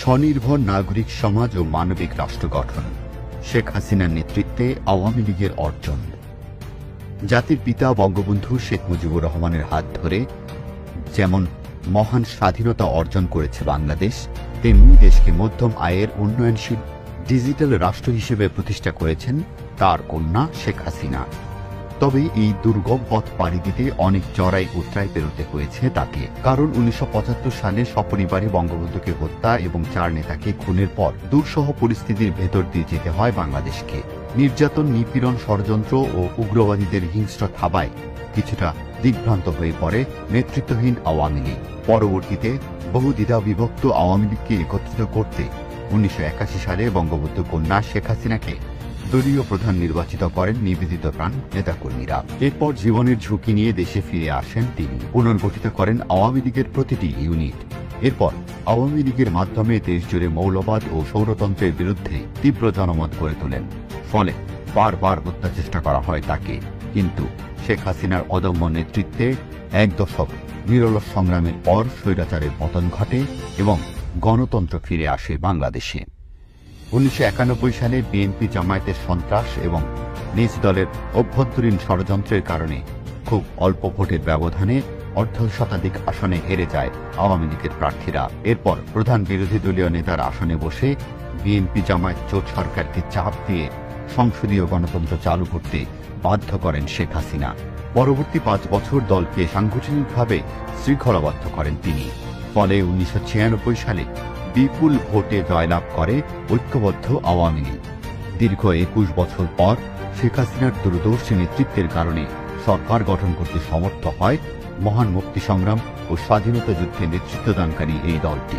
স্বনির্ভর নাগরিক সমাজ ও মানবিক রাষ্ট্র গঠন, শেখ হাসিনার নেতৃত্বে আওয়ামী লীগের অর্জন। জাতির পিতা বঙ্গবন্ধু শেখ মুজিবুর রহমানের হাত ধরে যেমন মহান স্বাধীনতা অর্জন করেছে বাংলাদেশ, তেমনি দেশকে মধ্যম আয়ের উন্নয়নশীল ডিজিটাল রাষ্ট্র হিসেবে প্রতিষ্ঠা করেছেন তার কন্যা শেখ হাসিনা। তবে এই দুর্গম পথ পাড়ি দিতে অনেক চড়াই উতরাই পেরোতে হয়েছে তাকে। কারণ ১৯৭৫ সালে সপরিবারে বঙ্গবন্ধুকে হত্যা এবং ৪ নেতাকে খুনের পর দুঃসহ পরিস্থিতির ভেতর দিয়ে যেতে হয় বাংলাদেশকে। নির্যাতন, নিপীড়ন, ষড়যন্ত্র ও উগ্রবাদীদের হিংস্র থাবায় কিছুটা দিগ্ভ্রান্ত হয়ে পড়ে নেতৃত্বহীন আওয়ামী লীগ। পরবর্তীতে বহু দ্বিধা বিভক্ত আওয়ামী লীগকে একত্রিত করতে ১৯৮১ সালে বঙ্গবন্ধু কন্যা শেখ হাসিনাকে দলীয় প্রধান নির্বাচিত করেন নিবেদিত প্রাণ নেতাকর্মীরা। এরপর জীবনের ঝুঁকি নিয়ে দেশে ফিরে আসেন তিনি। পুনর্গঠিত করেন আওয়ামী লীগের প্রতিটি ইউনিট। এরপর আওয়ামী লীগের মাধ্যমে দেশজুড়ে মৌলবাদ ও সৌরতন্ত্রের বিরুদ্ধে তীব্র জনমত গড়ে তোলেন। ফলে বারবার হত্যা চেষ্টা করা হয় তাকে। কিন্তু শেখ হাসিনার অদম্য নেতৃত্বে ১ দশক নিরলস সংগ্রামের পর স্বৈরাচারের পতন ঘটে এবং গণতন্ত্র ফিরে আসে বাংলাদেশে। ১৯৯১ সালে বিএনপি জামায়াতের সন্ত্রাস এবং নিজ দলের অভ্যন্তরীণ ষড়যন্ত্রের কারণে খুব অল্প ভোটের ব্যবধানে অর্ধশতাধিক আসনে হেরে যায় আওয়ামী লীগের প্রার্থীরা। এরপর প্রধান বিরোধী দলীয় নেতার আসনে বসে বিএনপি জামায়াত জোট সরকারকে চাপ দিয়ে সংসদীয় গণতন্ত্র চালু করতে বাধ্য করেন শেখ হাসিনা। পরবর্তী ৫ বছর দলকে সাংগঠনিকভাবে শৃঙ্খলাবদ্ধ করেন তিনি। ফলে ১৯৯৬ সালে বিপুল ভোটে জয়লাভ করে ঐক্যবদ্ধ আওয়ামী লীগ। দীর্ঘ ২১ বছর পর শেখ হাসিনার দূরদর্শী নেতৃত্বের কারণে সরকার গঠন করতে সমর্থ হয় মহান মুক্তি সংগ্রাম ও স্বাধীনতা যুদ্ধে নেতৃত্বদানকারী এই দলটি।